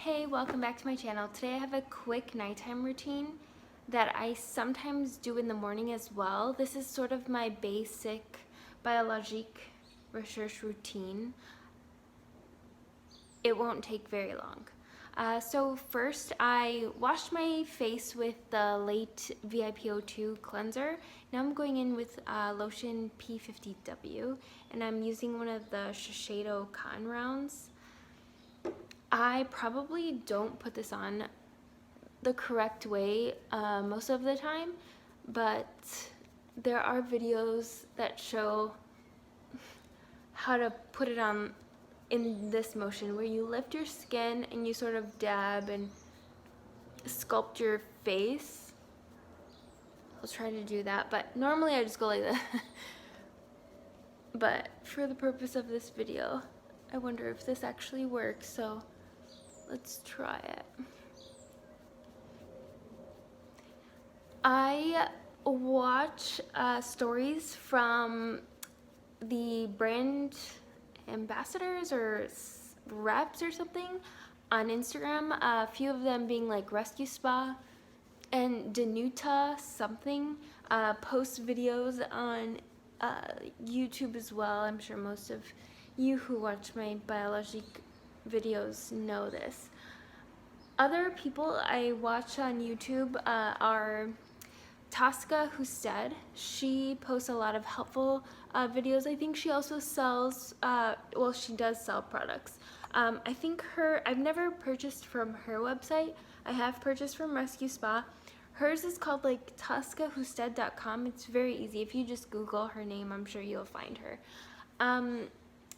Hey, welcome back to my channel. Today I have a quick nighttime routine that I sometimes do in the morning as well. This is sort of my basic Biologique Recherche routine. It won't take very long. So first I washed my face with the Lait VIP02 cleanser. Now I'm going in with Lotion P50W, and I'm using one of the Shiseido cotton rounds. I probably don't put this on the correct way most of the time, but there are videos that show how to put it on in this motion where you lift your skin and you sort of dab and sculpt your face. I'll try to do that, but normally I just go like that. But for the purpose of this video, I wonder if this actually works, so let's try it. I watch stories from the brand ambassadors or reps or something on Instagram, a few of them being like Rescue Spa and Danuta something, post videos on YouTube as well. I'm sure most of you who watch my Biologique videos know this. Other people I watch on YouTube are Tosca Husted. She posts a lot of helpful videos. I think she also sells, well, she does sell products. I think I've never purchased from her website. I have purchased from Rescue Spa. Hers is called like toscahusted.com. It's very easy. If you just Google her name, I'm sure you'll find her.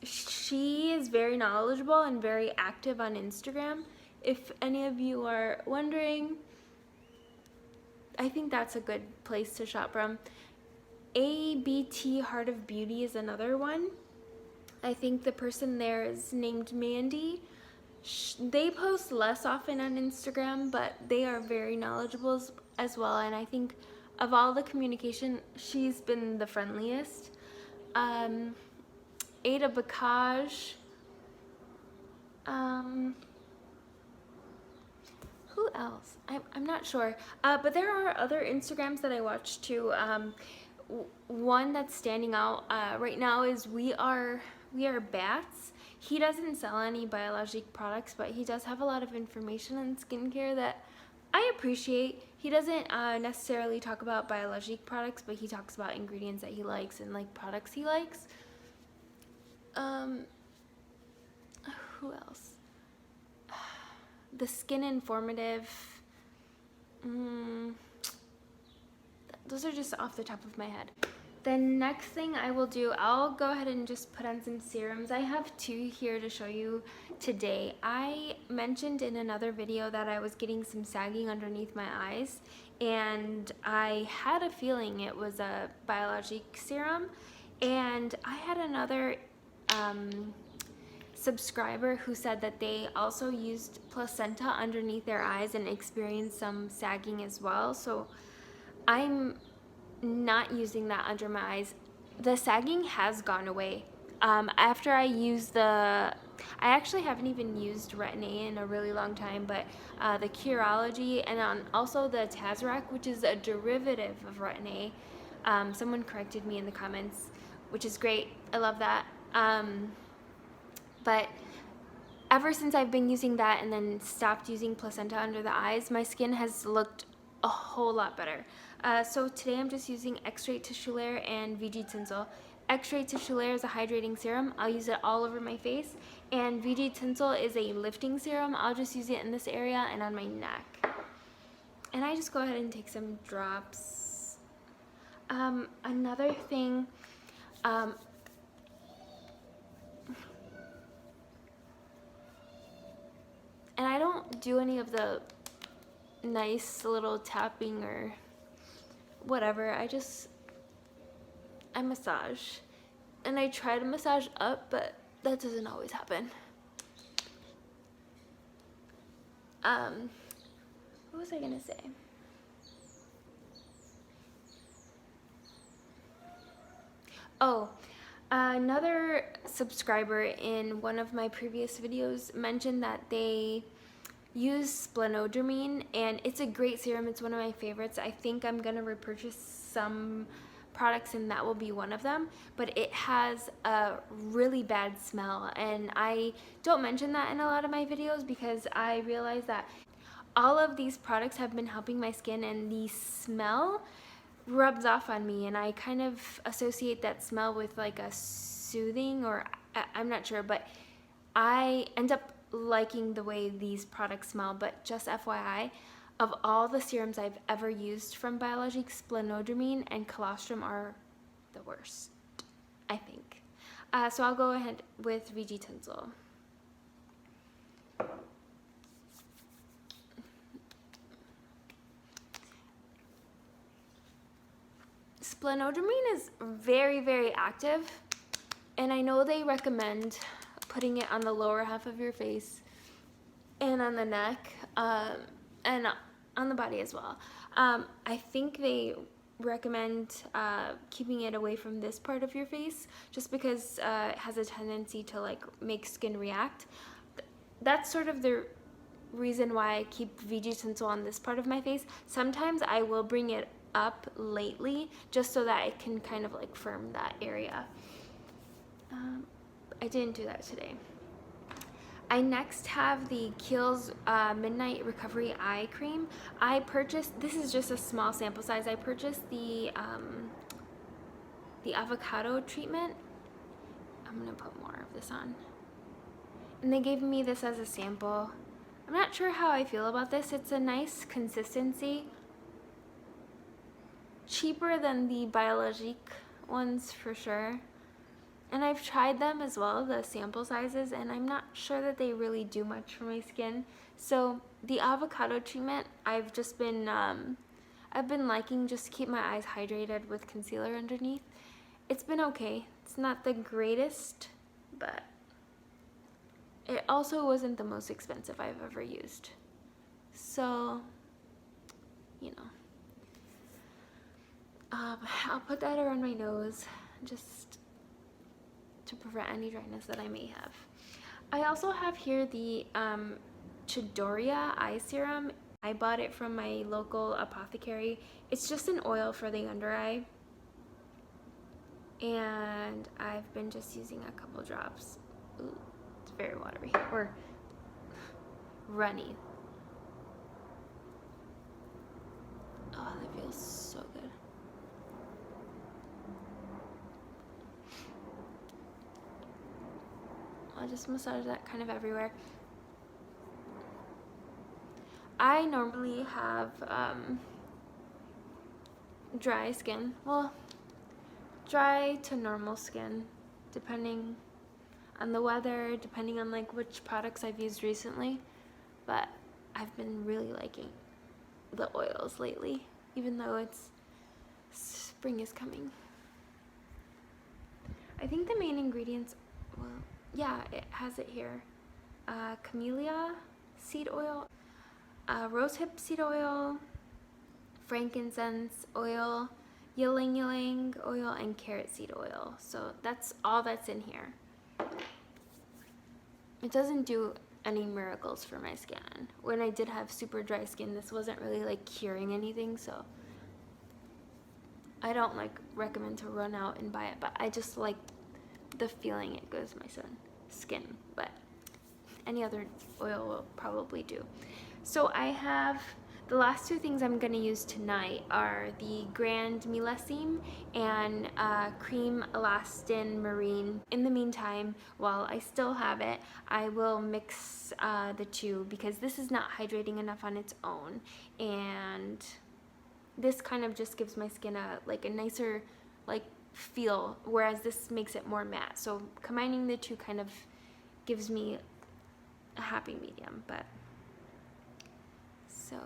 She is very knowledgeable and very active on Instagram. If any of you are wondering, I think that's a good place to shop from. ABT Heart of Beauty is another one. I think the person there is named Mandy. They post less often on Instagram, but they are very knowledgeable as well, and I think of all the communication, she's been the friendliest. Ada Bacage. Who else? I'm not sure. But there are other Instagrams that I watch too. One that's standing out right now is We Are Bats. He doesn't sell any Biologique products, but he does have a lot of information on skincare that I appreciate. He doesn't necessarily talk about Biologique products, but he talks about ingredients that he likes and like products he likes. Who else? The Skin Informative. Those are just off the top of my head. The next thing I will do, I'll go ahead and just put on some serums. I have two here to show you today. I mentioned in another video that I was getting some sagging underneath my eyes, and I had a feeling it was a Biologique serum. And I had another subscriber who said that they also used placenta underneath their eyes and experienced some sagging as well. So I'm not using that under my eyes. The sagging has gone away. After I used I actually haven't even used Retin-A in a really long time, but the Curology and also the Tazarac, which is a derivative of Retin-A. Someone corrected me in the comments, which is great. I love that. But ever since I've been using that and then stopped using placenta under the eyes, my skin has looked a whole lot better. So today I'm just using Extraits tissulaires and VG Tensil. Extraits tissulaires is a hydrating serum. I'll use it all over my face. And VG Tensil is a lifting serum. I'll just use it in this area and on my neck. And I just go ahead and take some drops. Another thing, and I don't do any of the nice little tapping or whatever. I massage. And I try to massage up, but that doesn't always happen. What was I gonna say? Oh, another subscriber in one of my previous videos mentioned that they use splenodermine, and it's a great serum. It's one of my favorites. I think I'm gonna repurchase some products and that will be one of them, but it has a really bad smell, and I don't mention that in a lot of my videos because I realize that all of these products have been helping my skin, and the smell rubs off on me, and I kind of associate that smell with like a soothing, or I'm not sure, but I end up liking the way these products smell. But just FYI, of all the serums I've ever used from Biologique, splenodermine and colostrum are the worst, I think. So I'll go ahead with VG Tensil. Splenodermine is very, very active, and I know they recommend putting it on the lower half of your face and on the neck, and on the body as well. I think they recommend keeping it away from this part of your face just because it has a tendency to like make skin react. That's sort of the reason why I keep VG Tensil on this part of my face. Sometimes I will bring it up lately just so that it can kind of like firm that area. I didn't do that today. I next have the Khiels Midnight Recovery Eye Cream. I purchased, this is just a small sample size, I purchased the avocado treatment. I'm gonna put more of this on. And they gave me this as a sample. I'm not sure how I feel about this. It's a nice consistency. Cheaper than the Biologique ones for sure. And I've tried them as well, the sample sizes, and I'm not sure that they really do much for my skin. So the avocado treatment, I've been liking just to keep my eyes hydrated with concealer underneath. It's been okay. It's not the greatest, but it also wasn't the most expensive I've ever used. So, you know. I'll put that around my nose, just to prevent any dryness that I may have. I also have here the Chidorya eye serum. I bought it from my local apothecary. It's just an oil for the under eye, and I've been just using a couple drops. Ooh, it's very watery, or runny. Oh, that feels so good. I'll just massage that kind of everywhere. I normally have dry skin. Well, dry to normal skin, depending on the weather, depending on like which products I've used recently. But I've been really liking the oils lately, even though spring is coming. I think the main ingredients, well, yeah, it has it here. Camellia seed oil, rosehip seed oil, frankincense oil, ylang ylang oil, and carrot seed oil. So that's all that's in here. It doesn't do any miracles for my skin. When I did have super dry skin, this wasn't really like curing anything, so I don't like recommend to run out and buy it, but I just like the feeling it gives my skin, but any other oil will probably do. So I have the last two things I'm going to use tonight are the Grand Millesime and Creme Elastin Marine. In the meantime, while I still have it, I will mix the two because this is not hydrating enough on its own, and this kind of just gives my skin a nicer feel, whereas this makes it more matte. So combining the two kind of gives me a happy medium, but so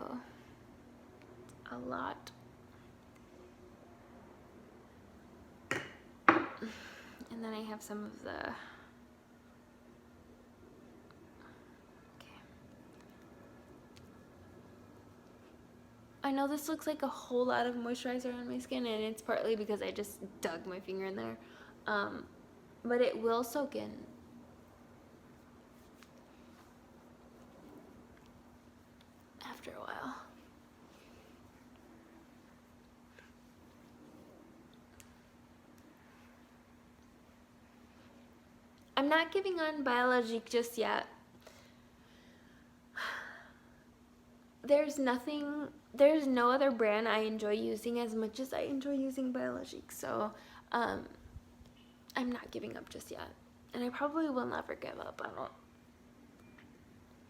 a lot. And then I have some of the, I know this looks like a whole lot of moisturizer on my skin, and it's partly because I just dug my finger in there, but it will soak in. I'm not giving on Biologique just yet. There's no other brand I enjoy using as much as I enjoy using Biologique, so I'm not giving up just yet, and I probably will never give up.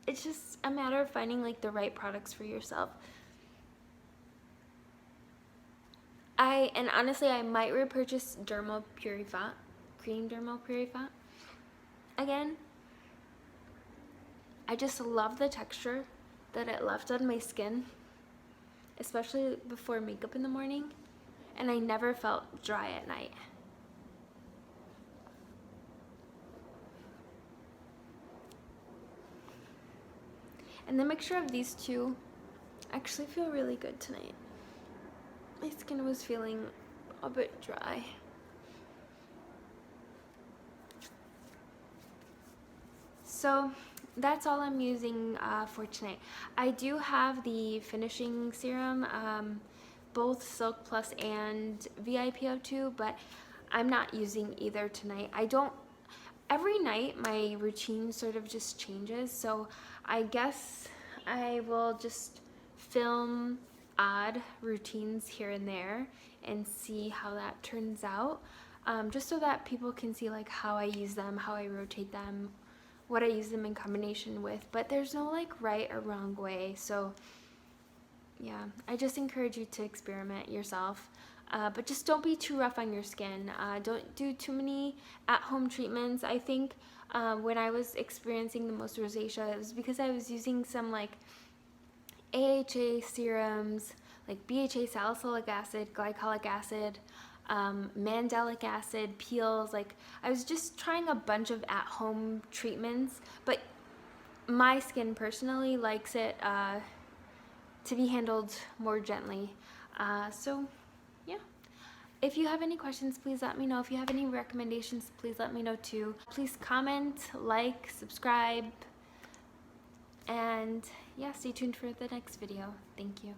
It's just a matter of finding like the right products for yourself. And honestly, I might repurchase Dermal Purifat, Cream Dermal Purifat again. I just love the texture that it left on my skin, especially before makeup in the morning, and I never felt dry at night. And the mixture of these two actually feel really good tonight. My skin was feeling a bit dry. So that's all I'm using for tonight. I do have the finishing serum, both Silk Plus and VIPO2, but I'm not using either tonight. Every night my routine sort of just changes, so I guess I will just film odd routines here and there and see how that turns out, just so that people can see like how I use them, how I rotate them, what I use them in combination with. But there's no like right or wrong way, so yeah, I just encourage you to experiment yourself, but just don't be too rough on your skin. Don't do too many at-home treatments. I think when I was experiencing the most rosacea, it was because I was using some like AHA serums, like BHA salicylic acid, glycolic acid, mandelic acid, Khiels. Like I was just trying a bunch of at-home treatments, but my skin personally likes it to be handled more gently. So yeah, if you have any questions, please let me know. If you have any recommendations, please let me know too. Please comment, like, subscribe, and yeah, stay tuned for the next video. Thank you.